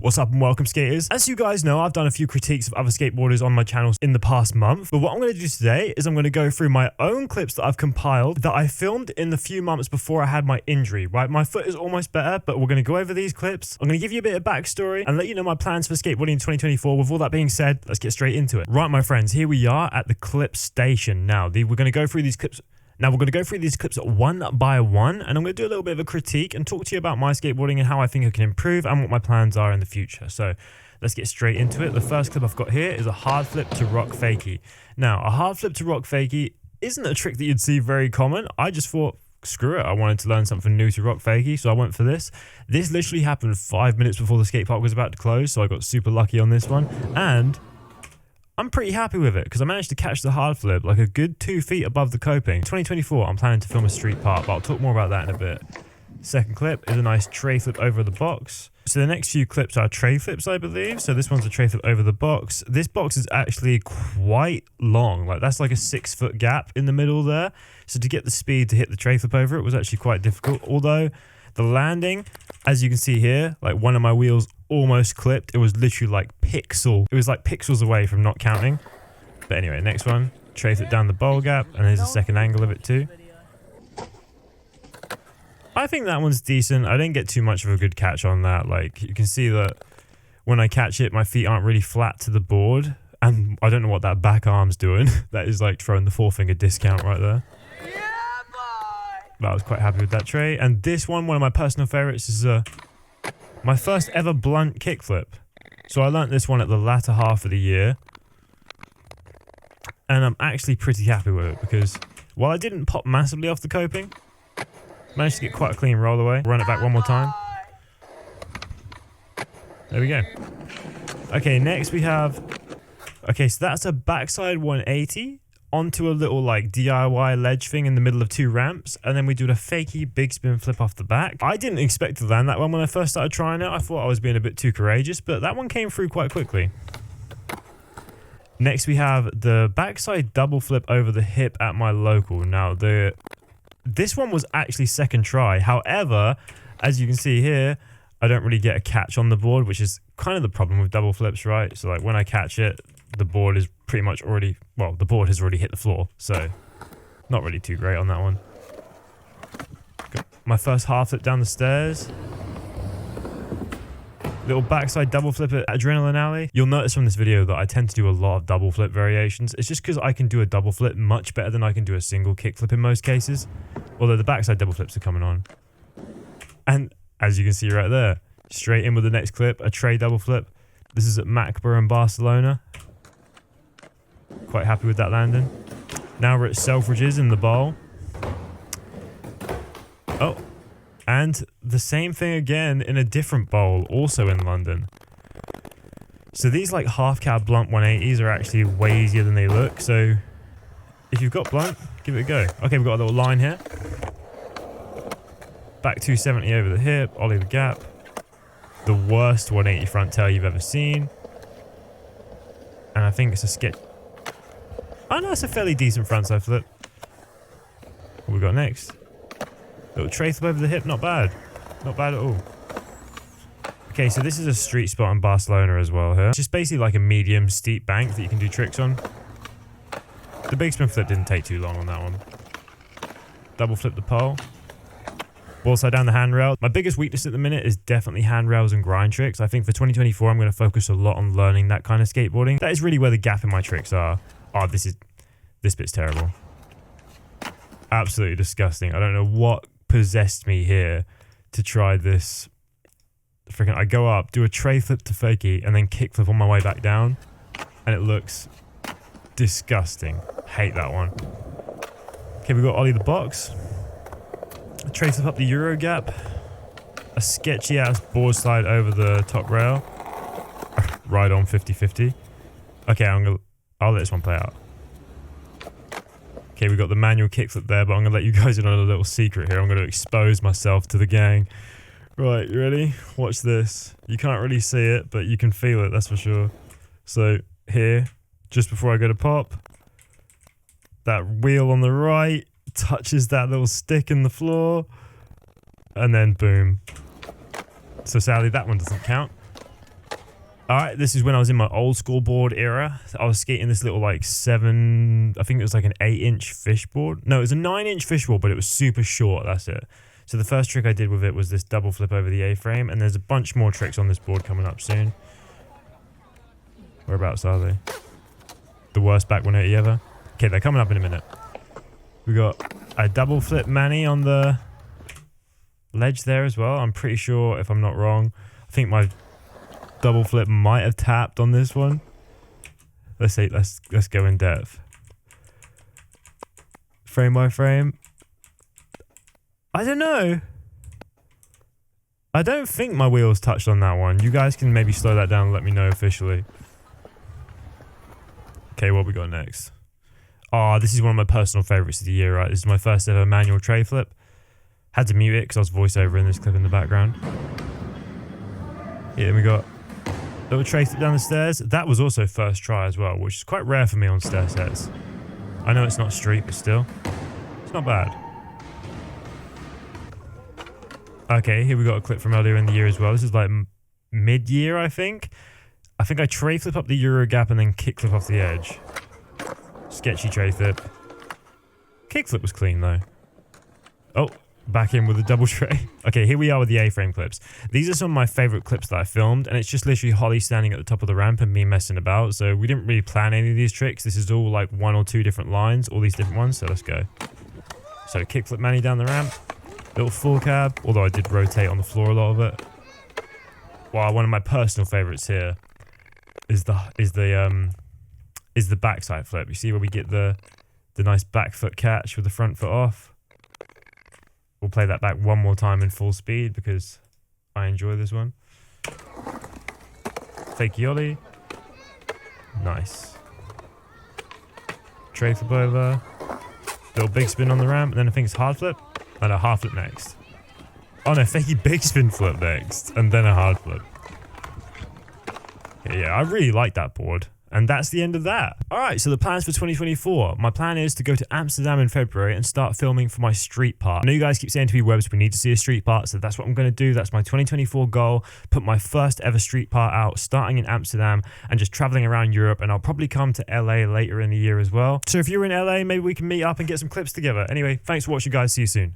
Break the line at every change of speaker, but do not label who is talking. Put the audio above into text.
What's up and welcome, skaters. As you guys know, I've done a few critiques of other skateboarders on my channels in the past month, but what I'm going to do today is I'm going to go through my own clips that I've compiled that I filmed in the few months before I had my injury, right? My foot is almost better, but we're going to go over these clips. I'm going to give you a bit of backstory and let you know my plans for skateboarding in 2024. With all that being said, let's get straight into it. Right, my friends, here we are at the clip station. Now, we're going to go through these clips. Now we're going to go through these clips one by one, and I'm going to do a little bit of a critique and talk to you about my skateboarding and how I think I can improve and what my plans are in the future. So let's get straight into it. The first clip I've got here is a hard flip to rock fakie. Now, a hard flip to rock fakie isn't a trick that you'd see very common. I just thought, screw it, I wanted to learn something new to rock fakie, so I went for this. This literally happened 5 minutes before the skate park was about to close, so I got super lucky on this one. And I'm pretty happy with it because I managed to catch the hard flip like a good 2 feet above the coping. 2024, I'm planning to film a street part, but I'll talk more about that in a bit. Second clip is a nice tray flip over the box. So the next few clips are tray flips, I believe. So this one's a tray flip over the box. This box is actually quite long. Like that's like a 6 foot gap in the middle there. So to get the speed to hit the tray flip over it was actually quite difficult. Although the landing, as you can see here, like one of my wheels almost clipped. It was literally like it was like pixels away from not counting. But anyway, next one, tray flip down the bowl gap, and there's a second angle of it too. I think that one's decent. I didn't get too much of a good catch on that. Like you can see that when I catch it, my feet aren't really flat to the board, and I don't know what that back arm's doing. That is like throwing the 4-finger discount right there. But I was quite happy with that tray. And this one of my personal favorites, is my first ever blunt kickflip. So I learnt this one at the latter half of the year, and I'm actually pretty happy with it because while I didn't pop massively off the coping, managed to get quite a clean roll away. Run it back one more time. There we go. Okay, next we have, okay, so that's a backside 180 onto a little like DIY ledge thing in the middle of 2 ramps, and then we do a fakie big spin flip off the back. I didn't expect to land that one when I first started trying it. I thought I was being a bit too courageous, but that one came through quite quickly. Next we have the backside double flip over the hip at my local. Now this one was actually second try. However, as you can see here, I don't really get a catch on the board, which is kind of the problem with double flips, right? So like when I catch it, the board is pretty much already, well, the board has already hit the floor, so not really too great on that one. Got my first half flip down the stairs. Little backside double flip at Adrenaline Alley. You'll notice from this video that I tend to do a lot of double flip variations. It's just because I can do a double flip much better than I can do a single kick flip in most cases. Although the backside double flips are coming on. And as you can see right there, straight in with the next clip, a tray double flip. This is at Macborough in Barcelona. Quite happy with that landing. Now we're at Selfridges in the bowl. Oh, and the same thing again in a different bowl, also in London. So these like half cab blunt 180s are actually way easier than they look. So if you've got blunt, give it a go. Okay, we've got a little line here. Back 270 over the hip, ollie the gap. The worst 180 front tail you've ever seen. And I think it's a sketch. Oh no, it's a fairly decent frontside flip. What we got next? Little tray flip over the hip, not bad. Not bad at all. Okay, so this is a street spot in Barcelona as well here. It's just basically like a medium steep bank that you can do tricks on. The big spin flip didn't take too long on that one. Double flip the pole. Ball side down the handrail. My biggest weakness at the minute is definitely handrails and grind tricks. I think for 2024, I'm going to focus a lot on learning that kind of skateboarding. That is really where the gap in my tricks are. Oh, this bit's terrible. Absolutely disgusting. I don't know what possessed me here to try this. Freaking, I go up, do a tray flip to fakie, and then kick flip on my way back down, and it looks disgusting. Hate that one. Okay, we've got ollie the box. A tray flip up the Euro gap. A sketchy ass board slide over the top rail. Ride on 50-50. Okay, I'll let this one play out. Okay, we've got the manual kickflip there, but I'm going to let you guys in on a little secret here. I'm going to expose myself to the gang. Right, you ready? Watch this. You can't really see it, but you can feel it, that's for sure. So, here, just before I go to pop, that wheel on the right touches that little stick in the floor, and then boom. So sadly, that one doesn't count. All right, this is when I was in my old school board era. I was skating this little like I think it was like an 8-inch fishboard. No, it was a 9-inch fishboard, but it was super short. That's it. So the first trick I did with it was this double flip over the A-frame, and there's a bunch more tricks on this board coming up soon. Whereabouts are they? The worst back 180 ever? Okay, they're coming up in a minute. We got a double flip Manny on the ledge there as well. I'm pretty sure, if I'm not wrong, I think my double flip might have tapped on this one. Let's go in depth. Frame by frame. I don't know. I don't think my wheels touched on that one. You guys can maybe slow that down and let me know officially. Okay, what we got next? Oh, this is one of my personal favorites of the year, right? This is my first ever manual tray flip. Had to mute it because I was voiceover in this clip in the background. Yeah, then we got little tray flip down the stairs. That was also first try as well, which is quite rare for me on stair sets. I know it's not street, but still. It's not bad. Okay, here we got a clip from earlier in the year as well. This is like mid-year, I think. I think I tray flip up the Euro gap and then kick flip off the edge. Sketchy tray flip. Kick flip was clean though. Oh, back in with a double tray. Okay, here we are with the A-frame clips. These are some of my favorite clips that I filmed, and it's just literally Holly standing at the top of the ramp and me messing about. So we didn't really plan any of these tricks. This is all like 1 or 2 different lines, all these different ones. So let's go. So kick flip Manny down the ramp. Little full cab, although I did rotate on the floor a lot of it. Wow, one of my personal favorites here is the backside flip. You see where we get the nice back foot catch with the front foot off. We'll play that back one more time in full speed because I enjoy this one. Fake yolly. Nice. Tray flip over. Little big spin on the ramp, and then I think it's hard flip. And a hard flip next. Oh no, fakey big spin flip next. And then a hard flip. Yeah, I really like that board. And that's the end of that. Alright, so the plans for 2024. My plan is to go to Amsterdam in February and start filming for my street part. I know you guys keep saying to me, Webz, we need to see a street part, so that's what I'm going to do. That's my 2024 goal. Put my first ever street part out, starting in Amsterdam and just traveling around Europe. And I'll probably come to LA later in the year as well. So if you're in LA, maybe we can meet up and get some clips together. Anyway, thanks for watching, guys. See you soon.